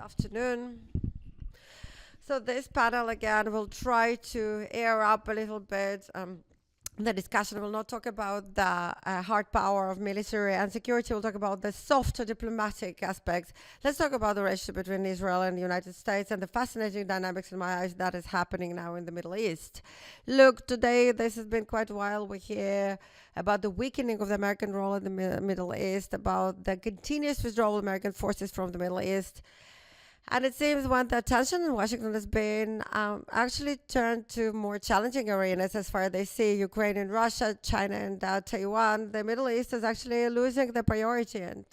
afternoon. So this panel again will try to air up a little bit the discussion. Will not talk about the hard power of military and security. We'll talk about the soft diplomatic aspects. Let's talk about the relationship between Israel and the United States and the fascinating dynamics in my eyes that is happening now in the Middle East. Look, today this has been quite a while. We hear about the weakening of the American role in the Middle East, about the continuous withdrawal of American forces from the Middle East. And it seems when the attention in Washington has been actually turned to more challenging arenas as far as they see Ukraine and Russia, China and Taiwan, the Middle East is actually losing the priority. And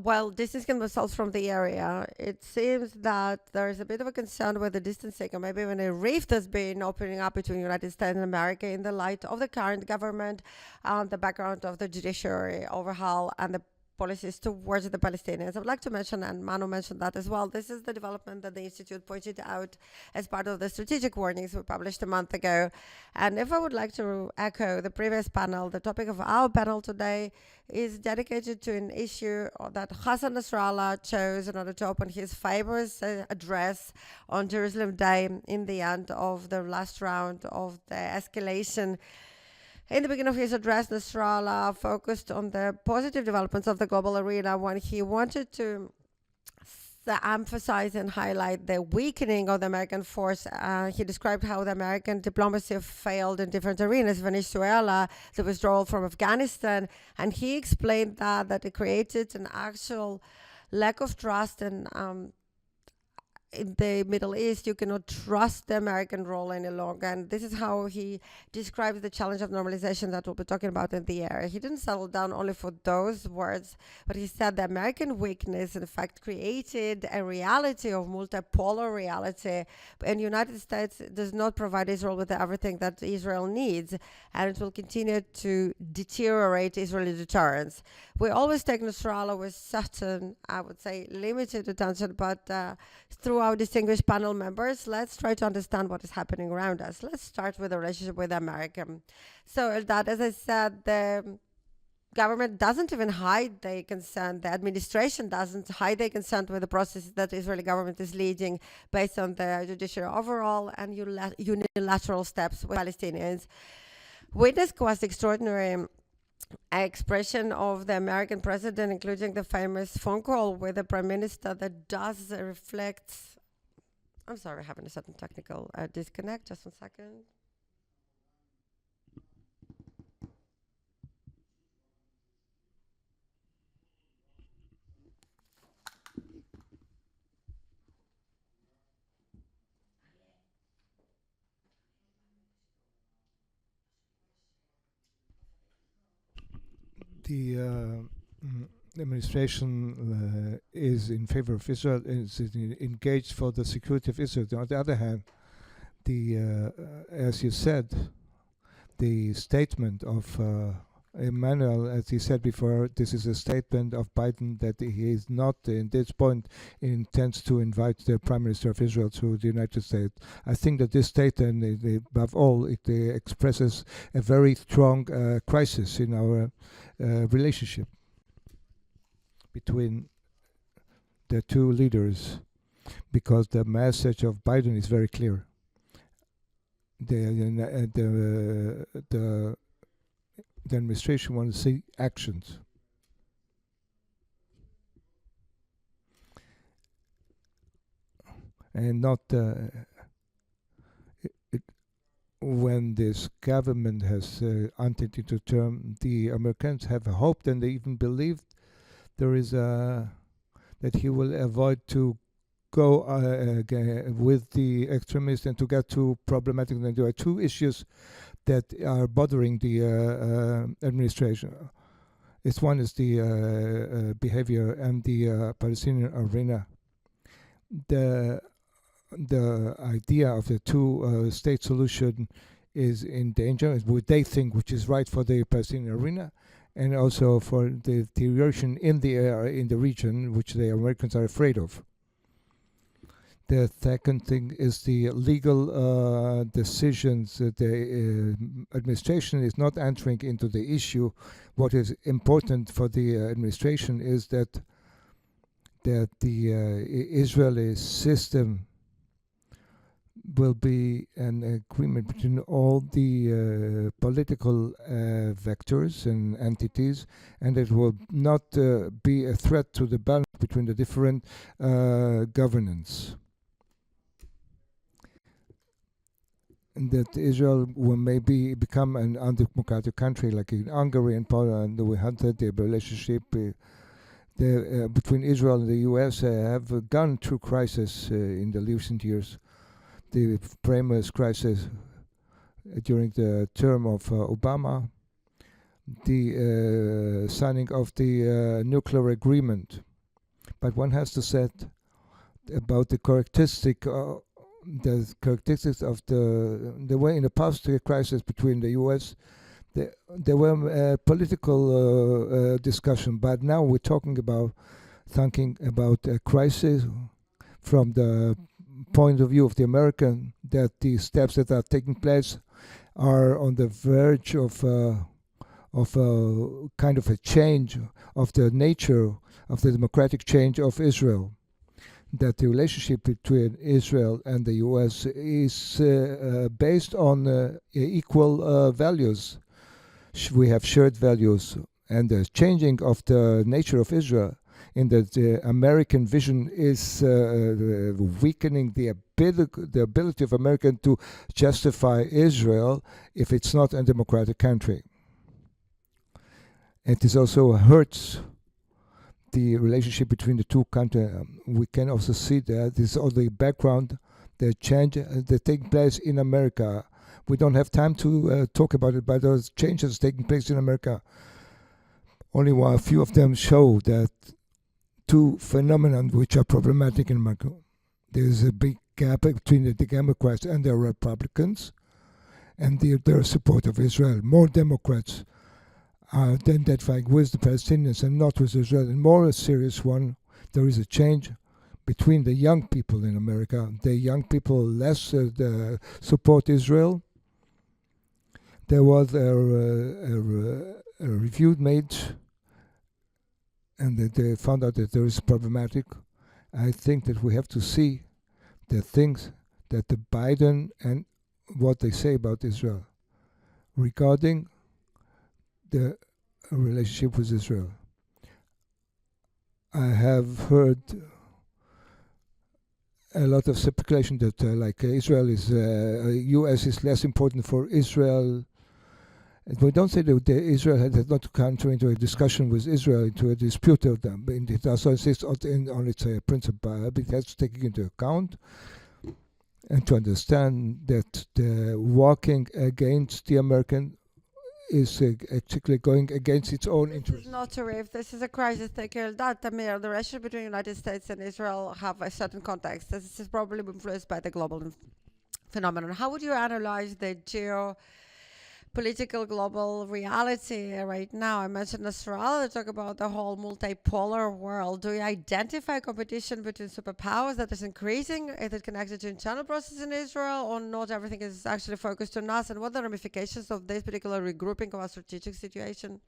while distancing themselves from the area, it seems that there is a bit of a concern with the distancing, or maybe even a rift has been opening up between the United States and America in the light of the current government, the background of the judiciary overhaul, and the policies towards the Palestinians. I would like to mention, and Manu mentioned that as well, this is the development that the Institute pointed out as part of the strategic warnings we published a month ago. And if I would like to echo the previous panel, the topic of our panel today is dedicated to an issue that Hassan Nasrallah chose in order to open his famous address on Jerusalem Day in the end of the last round of the escalation. In the beginning of his address, Nasrallah focused on the positive developments of the global arena when he wanted to emphasize and highlight the weakening of the American force. He described how the American diplomacy failed in different arenas, Venezuela, the withdrawal from Afghanistan, and he explained that it created an actual lack of trust and in the Middle East, you cannot trust the American role any longer. And this is how he describes the challenge of normalization that we'll be talking about in the area. He didn't settle down only for those words, but he said the American weakness, in fact, created a reality of multipolar reality. And the United States does not provide Israel with everything that Israel needs, and it will continue to deteriorate Israeli deterrence. We always take Nasrallah with certain, I would say, limited attention, but through our distinguished panel members, let's try to understand what is happening around us. Let's start with the relationship with America. So, Eldad, as I said, the government doesn't even hide their concern. The administration doesn't hide their concern with the process that the Israeli government is leading based on the judiciary overall and unilateral steps with Palestinians. Witness was extraordinary expression of the American president, including the famous phone call with the prime minister that does reflect. I'm sorry, having a certain technical disconnect. Just 1 second. The administration is in favor of Israel, is engaged for the security of Israel. On the other hand, as you said, the statement of Emmanuel, as he said before, this is a statement of Biden that he is not, in this point, intends to invite the Prime Minister of Israel to the United States. I think that this statement, above all, it expresses a very strong crisis in our relationship between the two leaders, because the message of Biden is very clear. The administration wants to see actions. And not when this government has entered into term, the Americans have hoped and they even believed there is that he will avoid to go with the extremists and to get too problematic. And there are two issues that are bothering the administration. One is the behavior and the Palestinian arena. The idea of the two-state solution is in danger, is what they think, which is right for the Palestinian arena, and also for the deterioration in the region, which the Americans are afraid of. The second thing is the legal decisions. The administration is not entering into the issue. What is important for the administration is that that the Israeli system will be an agreement between all the political vectors and entities, and it will not be a threat to the balance between the different governance. And that Israel will maybe become an undemocratic country, like in Hungary and Poland. We had the relationship between Israel and the U.S. Have gone through crisis in the recent years. The famous crisis during the term of Obama, the signing of the nuclear agreement. But one has to say about the characteristics of the way in the past crisis between the U.S. There were political discussion, but now we're talking about a crisis from the point of view of the American, that the steps that are taking place are on the verge of a kind of a change of the nature of the democratic change of Israel. That the relationship between Israel and the U.S. is based on equal values. We have shared values, and the changing of the nature of Israel in the American vision is weakening the ability of American to justify Israel if it's not a democratic country. It also hurts the relationship between the two countries. We can also see that this is all the background, the change that take place in America. We don't have time to talk about it, but those changes taking place in America. Only a few of them show that two phenomena which are problematic in America. There is a big gap between the Democrats and the Republicans, and their support of Israel. More Democrats are identifying with the Palestinians and not with Israel. And more a serious one, there is a change between the young people in America. The young people less support Israel. There was a review made, and they found out that there is problematic. I think that we have to see the things that the Biden and what they say about Israel regarding the relationship with Israel. I have heard a lot of speculation that Israel is U.S. is less important for Israel. And we don't say that Israel had not to enter into a discussion with Israel, into a dispute of them. But it also insists on its principle. It has to take into account and to understand that the walking against the American is actually going against its own interests. Not to if this is a crisis. Thank you, Eldad. Tamir, the relationship between the United States and Israel have a certain context. This is probably influenced by the global phenomenon. How would you analyze the geopolitical global reality right now? I mentioned Israel. I talk about the whole multipolar world. Do you identify competition between superpowers that is increasing? Is it connected to internal processes in Israel, or not everything is actually focused on us? And what are the ramifications of this particular regrouping of our strategic situation?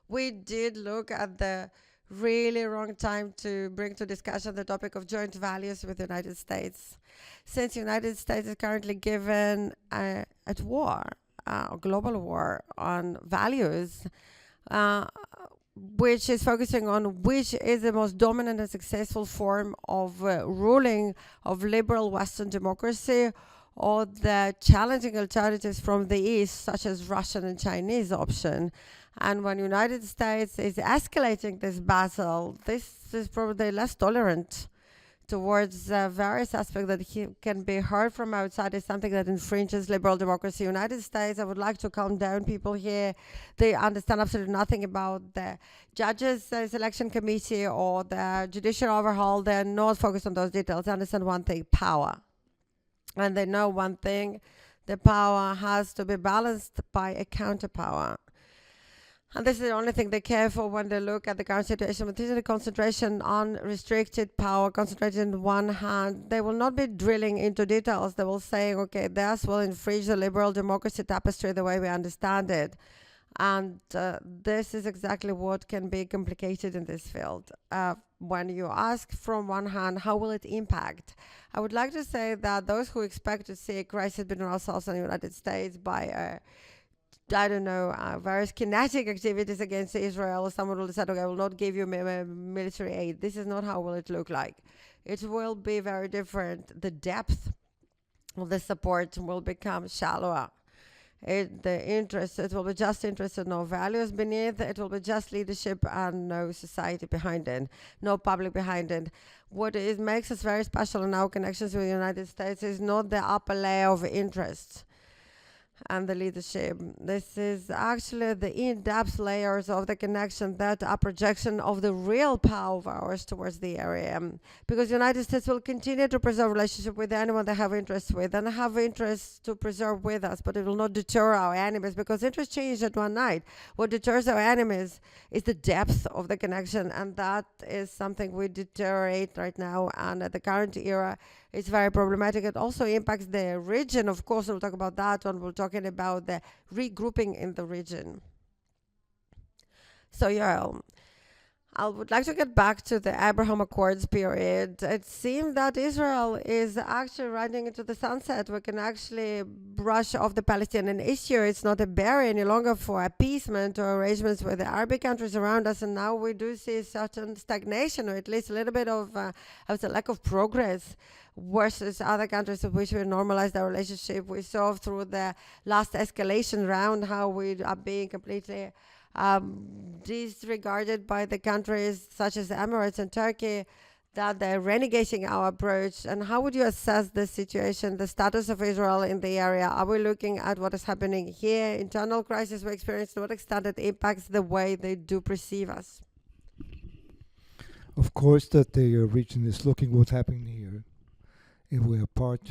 We did look at the really wrong time to bring to discussion the topic of joint values with the United States. Since the United States is currently given at war, a global war on values, which is focusing on which is the most dominant and successful form of ruling of liberal Western democracy, or the challenging alternatives from the East, such as Russian and Chinese option. And when United States is escalating this battle, this is probably less tolerant towards various aspects that can be heard from outside is something that infringes liberal democracy. United States, I would like to calm down people here. They understand absolutely nothing about the judges selection committee or the judicial overhaul. They're not focused on those details. They understand one thing: power. And they know one thing: the power has to be balanced by a counterpower. And this is the only thing they care for when they look at the current situation. But this is a concentration on restricted power, concentrated in one hand. They will not be drilling into details. They will say, okay, this will infringe the liberal democracy tapestry the way we understand it. And this is exactly what can be complicated in this field. When you ask from one hand, how will it impact? I would like to say that those who expect to see a crisis between ourselves and the United States by I don't know, various kinetic activities against Israel. Someone will decide, okay, I will not give you military aid. This is not how will it look like. It will be very different. The depth of the support will become shallower. It will be just interest and no values beneath. It will be just leadership and no society behind it, no public behind it. What makes us very special in our connections with the United States is not the upper layer of interests and the leadership. This is actually the in-depth layers of the connection that are projection of the real power of ours towards the area. Because the United States will continue to preserve relationship with anyone they have interest with and have interests to preserve with us, but it will not deter our enemies because interests change at one night. What deters our enemies is the depth of the connection, and that is something we deteriorate right now. And at the current era, it's very problematic. It also impacts the region. Of course, we'll talk about that when we're talking about the regrouping in the region. So, Yoel, I would like to get back to the Abraham Accords period. It seems that Israel is actually riding into the sunset. We can actually brush off the Palestinian issue. It's not a barrier any longer for appeasement or arrangements with the Arabic countries around us. And now we do see certain stagnation, or at least a little bit of a lack of progress versus other countries of which we normalized our relationship. We saw through the last escalation round how we are being completely disregarded by the countries such as the Emirates and Turkey, that they're renegating our approach. And how would you assess the situation, the status of Israel in the area? Are we looking at what is happening here, internal crisis we experience, to what extent it impacts the way they do perceive us? Of course, that the region is looking what's happening here. If we are part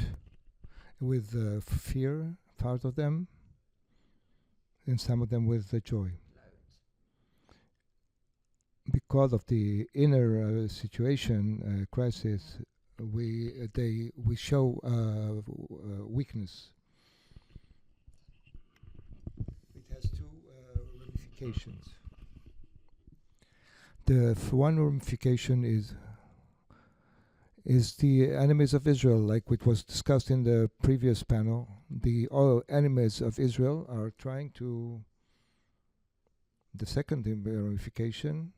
with fear, part of them, and some of them with joy. Because of the inner situation crisis, we show weakness. It has two ramifications. The one ramification is the enemies of Israel, like what was discussed in the previous panel. The enemies of Israel are trying to. The second ramification,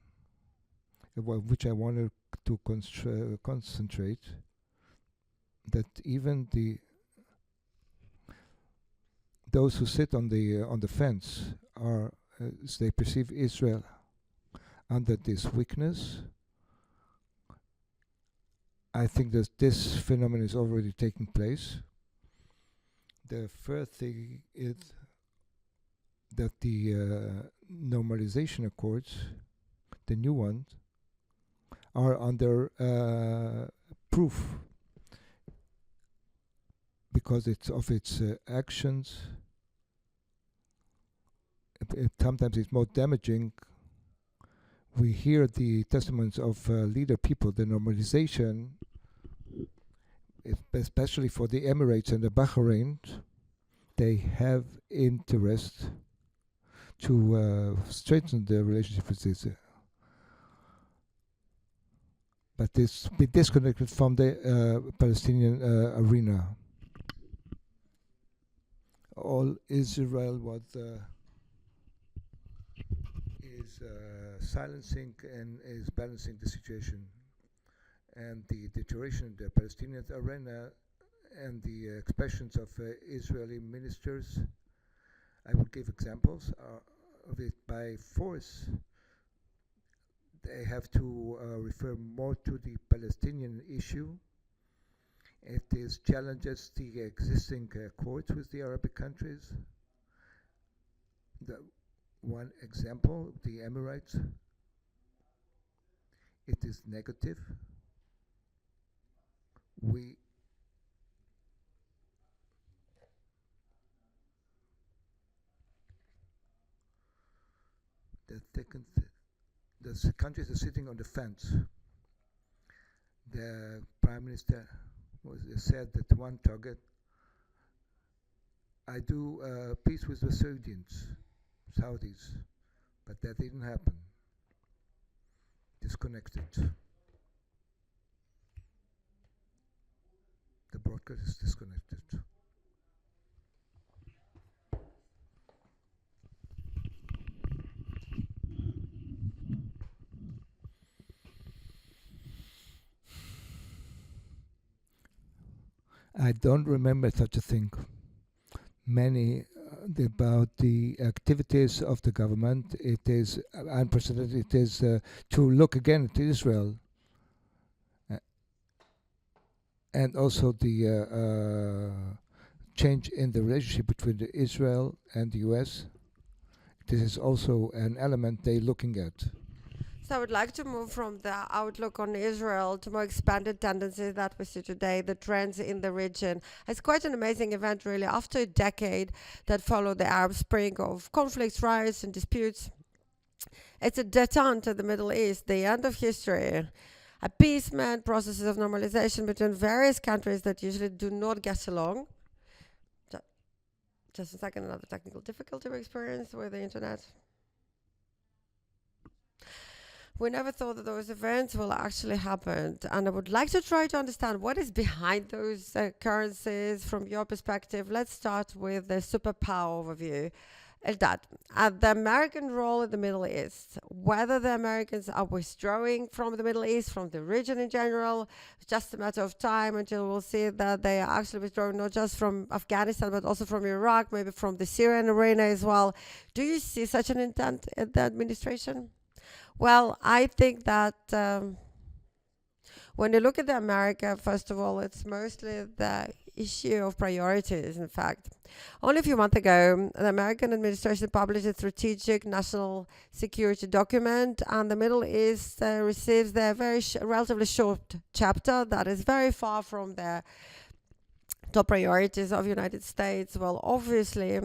which I wanted to concentrate, that even those who sit on the fence are they perceive Israel under this weakness. I think that this phenomenon is already taking place. The first thing is that the normalization accords, the new ones, are under proof because it's of its actions. Sometimes it's more damaging. We hear the testimonies of leader people. The normalization, especially for the Emirates and the Bahrain, they have interest to strengthen the relationship with Israel. But this be disconnected from the Palestinian arena. All Israel is silencing and is balancing the situation, and the deterioration in the Palestinian arena and the expressions of Israeli ministers. I will give examples of it. By force, they have to refer more to the Palestinian issue. It is challenges the existing accords with the Arabic countries. The one example, the Emirates, it is negative. The countries are sitting on the fence. The Prime Minister said that one target, I do peace with the Saudis, Saudis, but that didn't happen. Disconnected. The broadcast is disconnected. I don't remember such a thing. Many about the activities of the government. It is unprecedented. It is to look again at Israel and also the change in the relationship between Israel and the US. This is also an element they're looking at. So I would like to move from the outlook on Israel to more expanded tendencies that we see today, the trends in the region. It's quite an amazing event, really, after a decade that followed the Arab Spring of conflicts, riots, and disputes. It's a detente in the Middle East, the end of history, appeasement, processes of normalization between various countries that usually do not get along. Just a second, another technical difficulty we experienced with the internet. We never thought that those events will actually happen. And I would like to try to understand what is behind those currencies from your perspective. Let's start with the superpower overview. Eldad, the American role in the Middle East, whether the Americans are withdrawing from the Middle East, from the region in general, it's just a matter of time until we'll see that they are actually withdrawing not just from Afghanistan, but also from Iraq, maybe from the Syrian arena as well. Do you see such an intent in the administration? Well, I think that when you look at America, first of all, it's mostly the issue of priorities, in fact. Only a few months ago, the American administration published a strategic national security document, and the Middle East receives the very relatively short chapter that is very far from the top priorities of the United States. Well, obviously,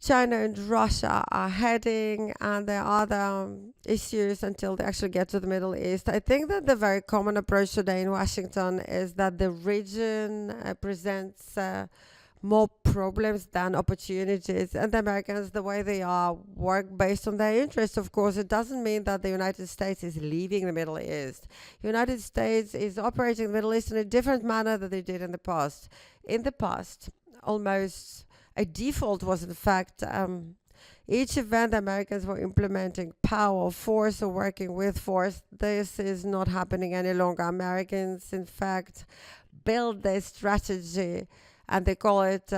China and Russia are heading, and there are other issues until they actually get to the Middle East. I think that the very common approach today in Washington is that the region presents more problems than opportunities, and the Americans, the way they are, work based on their interests. Of course, it doesn't mean that the United States is leaving the Middle East. The United States is operating the Middle East in a different manner than they did in the past. In the past, almost a default was, in fact, each event the Americans were implementing power, force, or working with force. This is not happening any longer. Americans, in fact, build their strategy, and they call it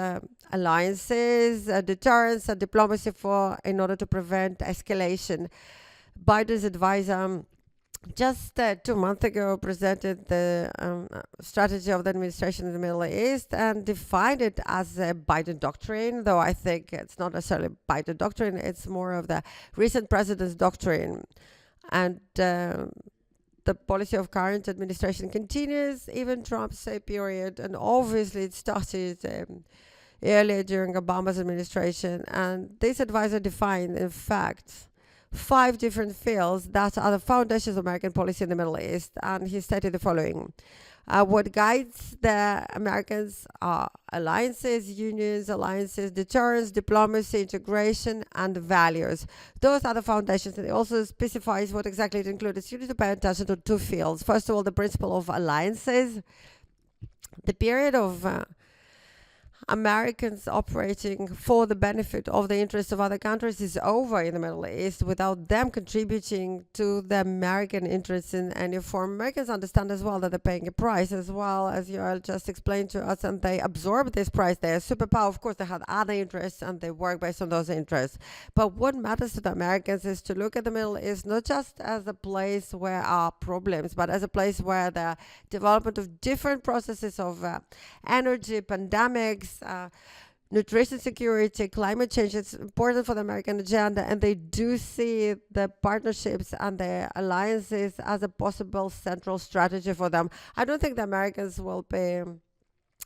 alliances, deterrence, and diplomacy in order to prevent escalation. Biden's advisor just 2 months ago presented the strategy of the administration in the Middle East and defined it as a Biden doctrine, though I think it's not necessarily Biden doctrine, it's more of the recent president's doctrine. And the policy of current administration continues, even Trump's period, and obviously it started earlier during Obama's administration. And this advisor defined, in fact, 5 different fields that are the foundations of American policy in the Middle East, and he stated the following. What guides the Americans are alliances, unions, deterrence, diplomacy, integration, and values. Those are the foundations, and it also specifies what exactly it includes. You need to pay attention to 2 fields. First of all, the principle of alliances. The period of Americans operating for the benefit of the interests of other countries is over in the Middle East without them contributing to the American interests in any form. Americans understand as well that they're paying a price, as well as Yoel just explained to us, and they absorb this price. They're a superpower. Of course, they have other interests and they work based on those interests. But what matters to the Americans is to look at the Middle East not just as a place where are problems, but as a place where the development of different processes of energy, pandemics, nutrition security, climate change, it's important for the American agenda, and they do see the partnerships and the alliances as a possible central strategy for them. I don't think the Americans will be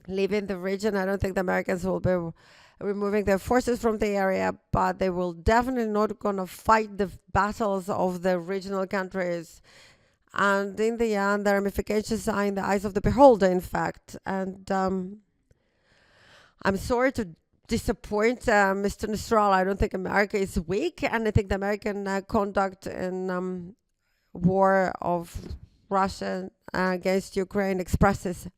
leaving the region. I don't think the Americans will be removing their forces from the area, but they will definitely not going to fight the battles of the regional countries. And in the end, the ramifications are in the eyes of the beholder, in fact. And I'm sorry to disappoint Mr. Nasrallah. I don't think America is weak, and I think the American conduct in war of Russia against Ukraine expresses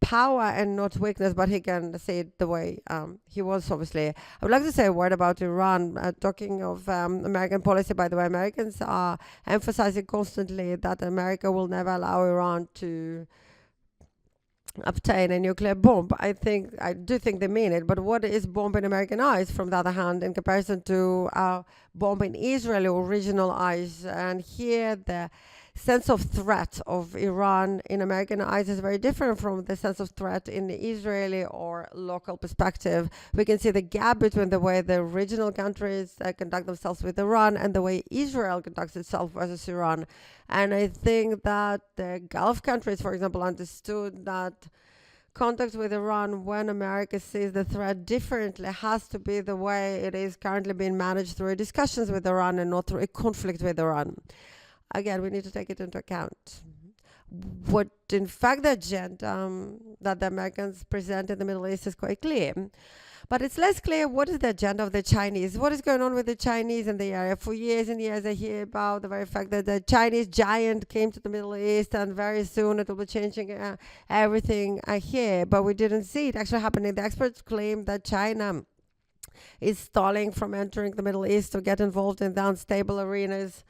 power and not weakness, but he can say it the way he was, obviously. I would like to say a word about Iran. Talking of American policy, by the way, Americans are emphasizing constantly that America will never allow Iran to obtain a nuclear bomb. I do think they mean it, but what is bomb in American eyes, from the other hand, in comparison to bomb in Israeli or regional eyes? And here the sense of threat of Iran in American eyes is very different from the sense of threat in the Israeli or local perspective. We can see the gap between the way the regional countries conduct themselves with Iran and the way Israel conducts itself versus Iran. And I think that the Gulf countries, for example, understood that contact with Iran, when America sees the threat differently, has to be the way it is currently being managed through discussions with Iran and not through a conflict with Iran. Again, we need to take it into account. What, in fact, the agenda that the Americans present in the Middle East is quite clear. But it's less clear what is the agenda of the Chinese. What is going on with the Chinese in the area? For years and years, I hear about the very fact that the Chinese giant came to the Middle East, and very soon it will be changing everything here. But we didn't see it actually happening. The experts claim that China is stalling from entering the Middle East to get involved in the unstable arenas,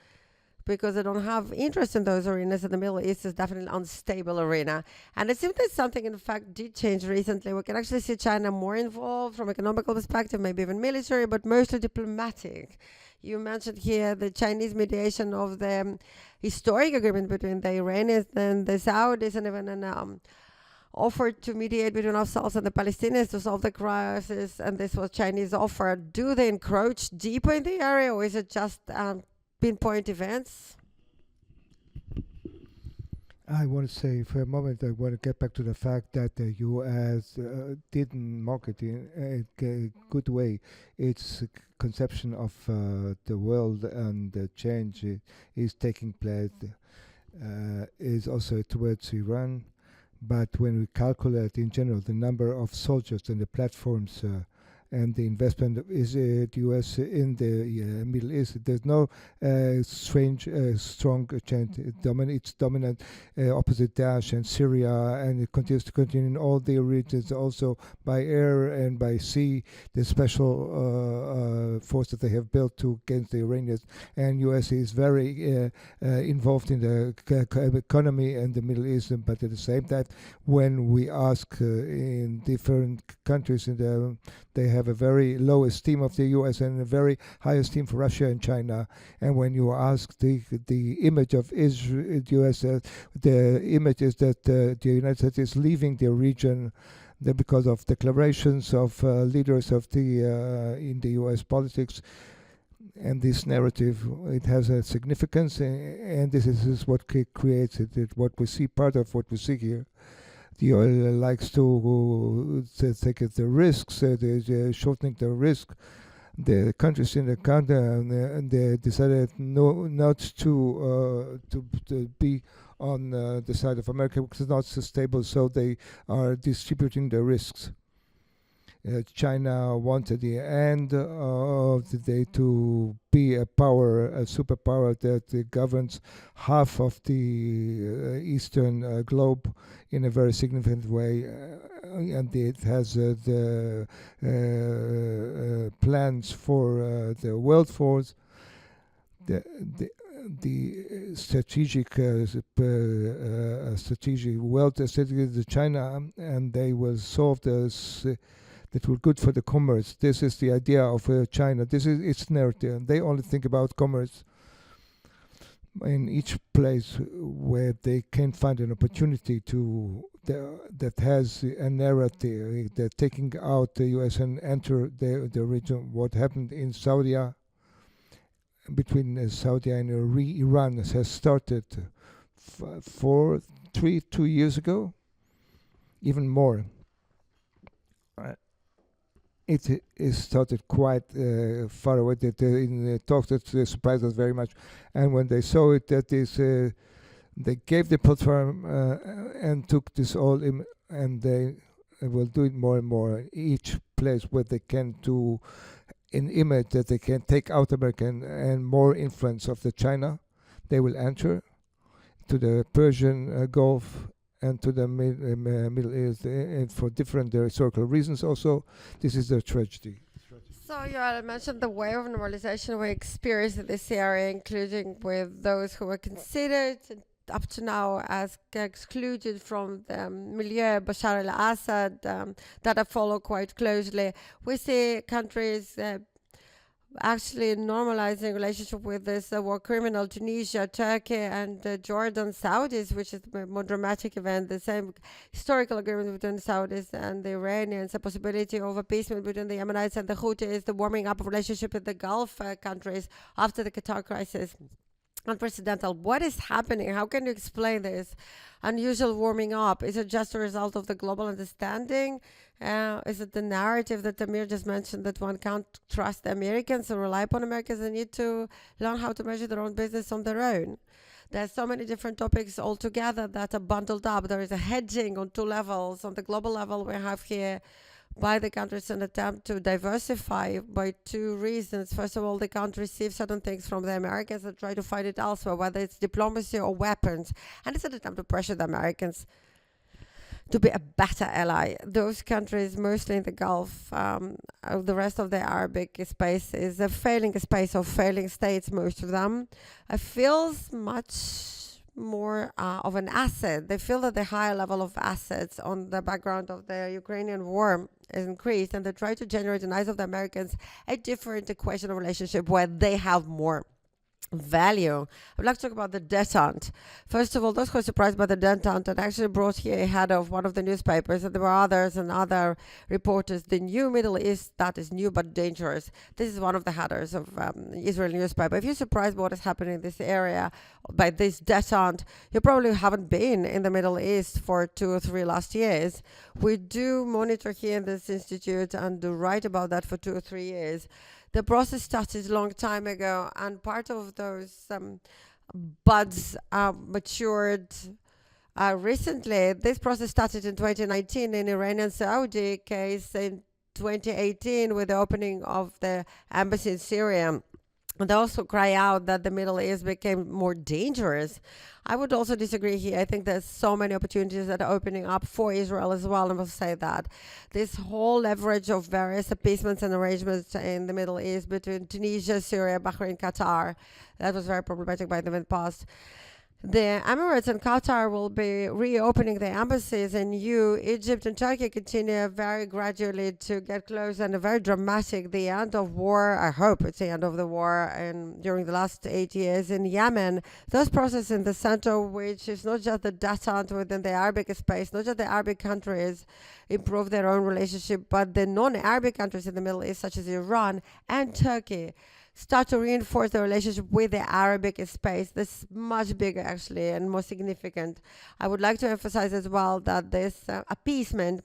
because they don't have interest in those arenas, and the Middle East is definitely an unstable arena. And it seems that something, in fact, did change recently. We can actually see China more involved from economical perspective, maybe even military, but mostly diplomatic. You mentioned here the Chinese mediation of the historic agreement between the Iranians and the Saudis, and even an offer to mediate between ourselves and the Palestinians to solve the crisis, and this was Chinese offer. Do they encroach deeper in the area, or is it just pinpoint events? I want to say for a moment, I want to get back to the fact that the U.S. Didn't market in a good way its conception of the world, and the change is taking place is also towards Iran. But when we calculate in general the number of soldiers and the platforms and the investment is the U.S. in the Middle East, there's no strong change. It's dominant opposite Daesh and Syria, and it continues to continue in all the regions, also by air and by sea. The special force that they have built against the Iranians, and U.S. is very involved in the economy and the Middle East. But at the same time, when we ask in different countries, they have a very low esteem of the U.S. and a very high esteem for Russia and China. And when you ask the image of Israel, U.S., the image is that the United States is leaving the region because of declarations of leaders of in the U.S. politics. And this narrative, it has a significance, and this is what creates it. What we see, part of what we see here. The oil likes to take the risks, they're shortening the risk. The countries in the country, and they decided not to be on the side of America because it's not so stable, so they are distributing the risks. China wanted the end of the day to be a superpower that governs half of the eastern globe in a very significant way, and it has the plans for the world force. The strategic wealth strategy to China, and they will solve this. That were good for the commerce. This is the idea of China. This is its narrative. They only think about commerce. In each place where they can find an opportunity that has a narrative, they're taking out the U.S. and enter the region. What happened in Saudi between Saudi and Iran has started 2 years ago, even more. It is started quite far away. That in the talks that surprised us very much, and when they saw it, that is, they gave the platform and took this all in, and they will do it more and more. Each place where they can do an image that they can take out American and more influence of the China, they will enter to the Persian Gulf and to the Middle East, and for different historical reasons also. This is the tragedy. So you mentioned the wave of normalization we experienced in this area, including with those who were considered up to now as excluded from the milieu Bashar al-Assad, that I follow quite closely. We see countries actually normalizing relationship with this war criminal, Tunisia, Turkey, and Jordan, Saudis, which is a more dramatic event. The same historical agreement between the Saudis and the Iranians, a possibility of appeasement between the Yemenites and the Houthis, the warming up of relationship with the Gulf countries after the Qatar crisis. Unprecedented. What is happening? How can you explain this unusual warming up? Is it just a result of the global understanding? Is it the narrative that Tamir just mentioned, that one can't trust the Americans or rely upon Americans? They need to learn how to measure their own business on their own. There's so many different topics altogether that are bundled up. There is a hedging on two levels. On the global level, we have here by the countries an attempt to diversify by two reasons. First of all, they can't receive certain things from the Americans and try to find it elsewhere, whether it's diplomacy or weapons. And it's an attempt to pressure the Americans to be a better ally. Those countries, mostly in the Gulf, the rest of the Arabic space is a failing space of failing states, most of them. It feels much more of an asset. They feel that the higher level of assets on the background of the Ukrainian war is increased, and they try to generate in the eyes of the Americans a different equation of relationship where they have more value. I would like to talk about the detente. First of all, those who are surprised by the detente, and actually brought here a head of one of the newspapers, and there were others and other reporters, the new Middle East, that is new but dangerous. This is one of the headers of Israel newspaper. If you're surprised by what is happening in this area by this detente, you probably haven't been in the Middle East for 2 or 3 last years. We do monitor here in this institute and do write about that for 2 or 3 years. The process started a long time ago, and part of those buds matured recently. This process started in 2019 in Iranian-Saudi case, in 2018 with the opening of the embassy in Syria. And they also cry out that the Middle East became more dangerous. I would also disagree here. I think there's so many opportunities that are opening up for Israel as well. I must say that this whole leverage of various appeasements and arrangements in the Middle East between Tunisia, Syria, Bahrain, Qatar, that was very problematic by them in the past. The Emirates and Qatar will be reopening their embassies, and Egypt and Turkey continue very gradually to get close, and a very dramatic, the end of war, I hope it's the end of the war, and during the last 8 years in Yemen, those processes in the center, which is not just the detente within the Arabic space, not just the Arabic countries improve their own relationship, but the non-Arabic countries in the Middle East, such as Iran and Turkey, start to reinforce the relationship with the Arabic space. This is much bigger, actually, and more significant. I would like to emphasize as well that this appeasement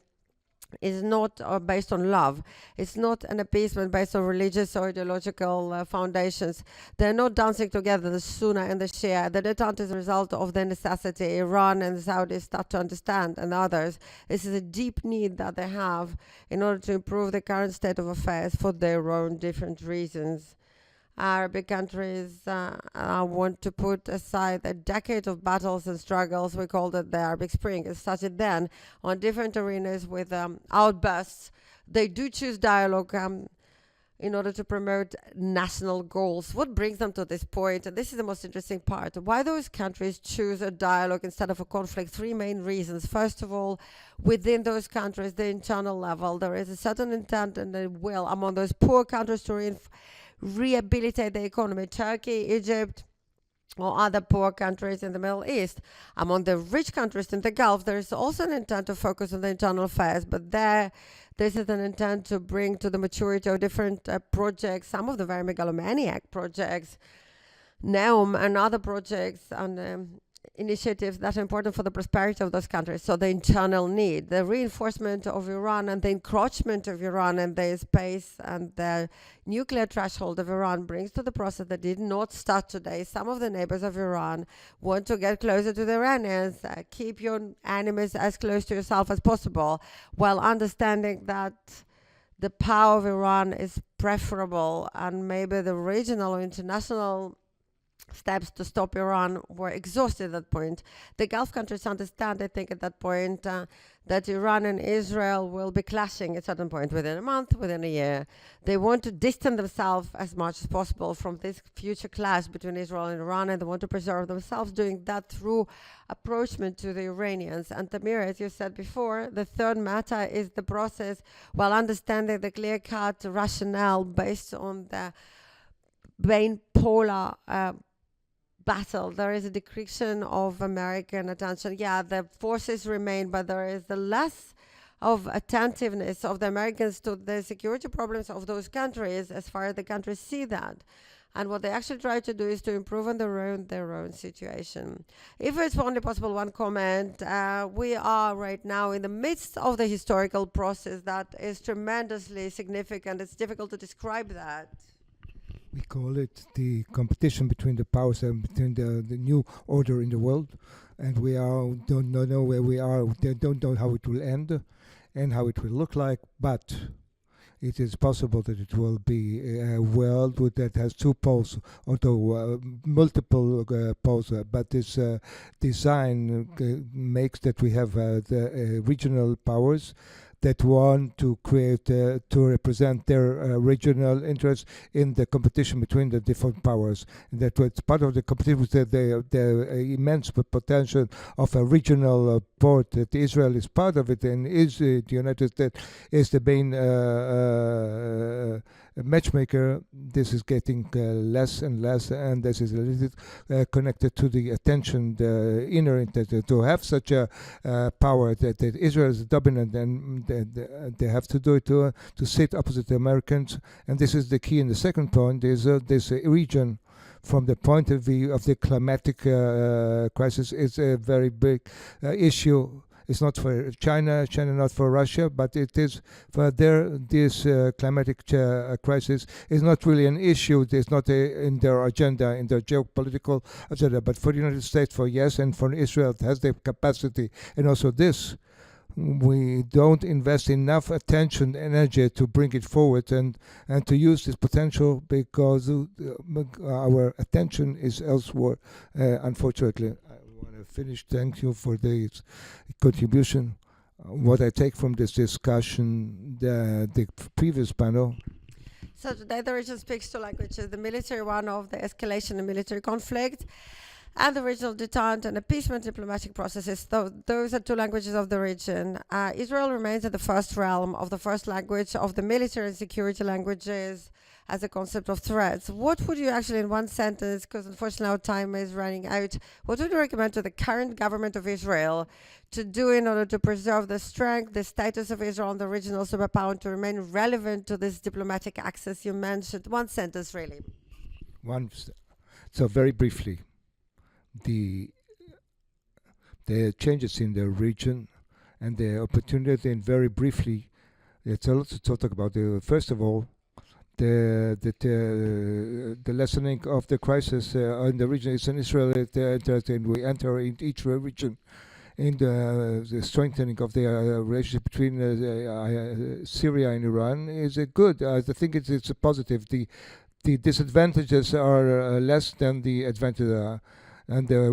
is not based on love. It's not an appeasement based on religious or ideological foundations. They're not dancing together, the Sunni and the Shia. The detente is a result of the necessity. Iran and the Saudis start to understand, and others. This is a deep need that they have in order to improve the current state of affairs for their own different reasons. Arabic countries want to put aside a decade of battles and struggles. We called it the Arabic Spring. It started then on different arenas with outbursts. They do choose dialogue in order to promote national goals. What brings them to this point? And this is the most interesting part. Why those countries choose a dialogue instead of a conflict? 3 main reasons. First of all, within those countries, the internal level, there is a certain intent and a will among those poor countries to rehabilitate the economy. Turkey, Egypt, or other poor countries in the Middle East. Among the rich countries in the Gulf, there is also an intent to focus on the internal affairs, but this is an intent to bring to the maturity of different projects, some of the very megalomaniac projects, Neom and other projects and initiatives that are important for the prosperity of those countries. So the internal need, the reinforcement of Iran and the encroachment of Iran in their space and the nuclear threshold of Iran brings to the process that did not start today. Some of the neighbors of Iran want to get closer to the Iranians, keep your enemies as close to yourself as possible, while understanding that the power of Iran is preferable, and maybe the regional or international steps to stop Iran were exhausted at that point. The Gulf countries understand, I think, at that point that Iran and Israel will be clashing at a certain point within a month, within a year. They want to distance themselves as much as possible from this future clash between Israel and Iran, and they want to preserve themselves, doing that through approachment to the Iranians. And Tamir, as you said before, the third matter is the process, while understanding the clear-cut rationale based on the main polar battle. There is a decrease of American attention. Yeah, the forces remain, but there is the less of attentiveness of the Americans to the security problems of those countries as far as the countries see that. And what they actually try to do is to improve on their own situation. If it's only possible, one comment, we are right now in the midst of the historical process that is tremendously significant. It's difficult to describe that. We call it the competition between the powers and between the new order in the world, and we don't know where we are. They don't know how it will end and how it will look like, but it is possible that it will be a world that has two poles, although multiple poles. But this design makes that we have the regional powers that want to create, to represent their regional interests in the competition between the different powers. And that was part of the competition with the immense potential of a regional port that Israel is part of it, and is the United States is the main matchmaker. This is getting less and less, and this is a little bit connected to the attention, the inner intent, to have such a power that Israel is dominant, and they have to do it to sit opposite the Americans, and this is the key. And the second point is this region, from the point of view of the climatic crisis, is a very big issue. It's not for China, not for Russia, but it is for this climatic crisis is not really an issue. It's not in their agenda, in their geopolitical agenda. But for the United States, for yes, and for Israel, it has the capacity. And also this, we don't invest enough attention, energy to bring it forward and to use this potential, because our attention is elsewhere, unfortunately. Finish. Thank you for this contribution. What I take from this discussion, the previous panel. So today the region speaks two languages: the military one of the escalation and military conflict, and the regional deterrent and appeasement diplomatic processes. Those are two languages of the region. Israel remains in the first realm of the first language of the military and security languages as a concept of threats. What would you actually, in one sentence, because unfortunately our time is running out, what would you recommend to the current government of Israel to do in order to preserve the strength, the status of Israel and the regional superpower, and to remain relevant to this diplomatic access you mentioned? One sentence, really. So very briefly, the changes in the region and the opportunity, and very briefly, let's also talk about first of all, the lessening of the crisis in the region. Is in Israel, and we enter in each region in the strengthening of the relationship between Syria and Iran is good. I think it's a positive. The disadvantages are less than the advantages. And the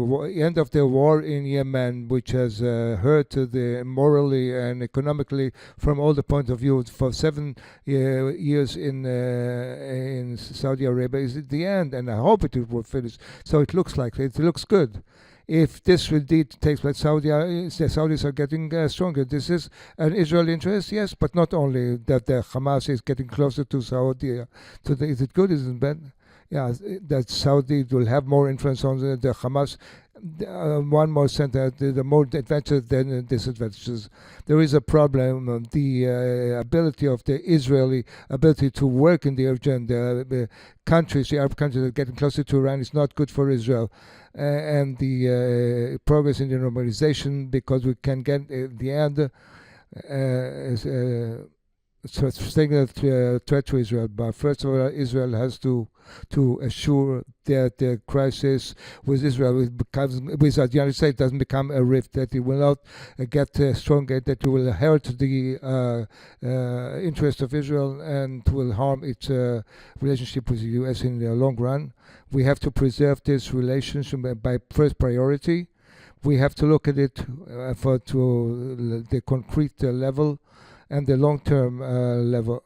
end of the war in Yemen, which has hurt the morally and economically from all the point of view for 7 years in Saudi Arabia, is at the end, and I hope it will finish. So it looks good. If this indeed takes place, the Saudis are getting stronger. This is an Israeli interest, yes, but not only that the Hamas is getting closer to Saudi. Is it good? Is it bad? Yeah, that Saudi will have more influence on the Hamas. One more sentence, the more advantages than disadvantages. There is a problem. The ability of the Israeli ability to work in the region, the countries, the Arab countries that are getting closer to Iran, is not good for Israel. And the progress in the normalization, because we can get the end saying a threat to Israel. But first of all, Israel has to assure that the crisis with Israel with the United States doesn't become a rift, that it will not get stronger, that it will hurt the interest of Israel and will harm its relationship with the U.S. in the long run. We have to preserve this relationship by first priority. We have to look at it to the concrete level and the long-term level.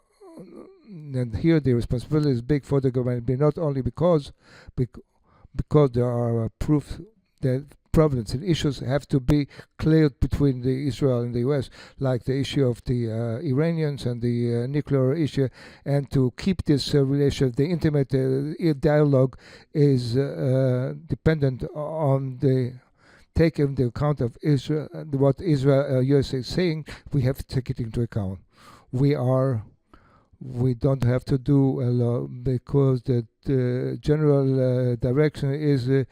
And here the responsibility is big for the government, but not only because there are proof that problems and issues have to be cleared between the Israel and the U.S., like the issue of the Iranians and the nuclear issue, and to keep this relationship, the intimate dialogue is dependent on the take into account of Israel, what Israel, U.S. is saying. We have to take it into account. We don't have to do a lot because the general direction is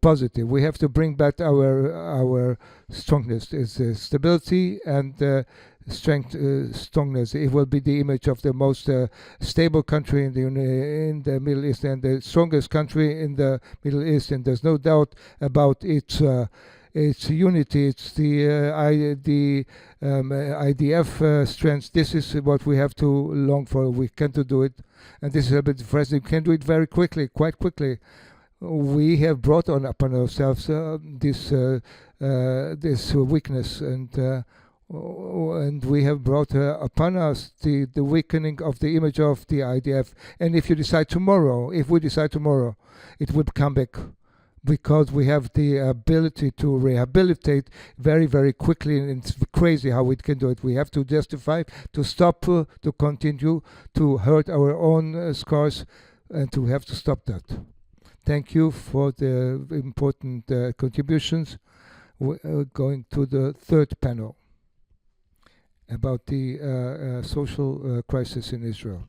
positive. We have to bring back our strongness, is stability and strongness. It will be the image of the most stable country in the Middle East and the strongest country in the Middle East. And there's no doubt about its unity. It's the IDF strength. This is what we have to long for. We can't do it, and this is a bit frustrating. We can do it very quickly, quite quickly. We have brought upon ourselves this weakness, and we have brought upon us the weakening of the image of the IDF. And if we decide tomorrow, it would come back, because we have the ability to rehabilitate very, very quickly, and it's crazy how we can do it. We have to justify, to stop, to continue to hurt our own scars, and to have to stop that. Thank you for the important contributions. We're going to the third panel about the social crisis in Israel.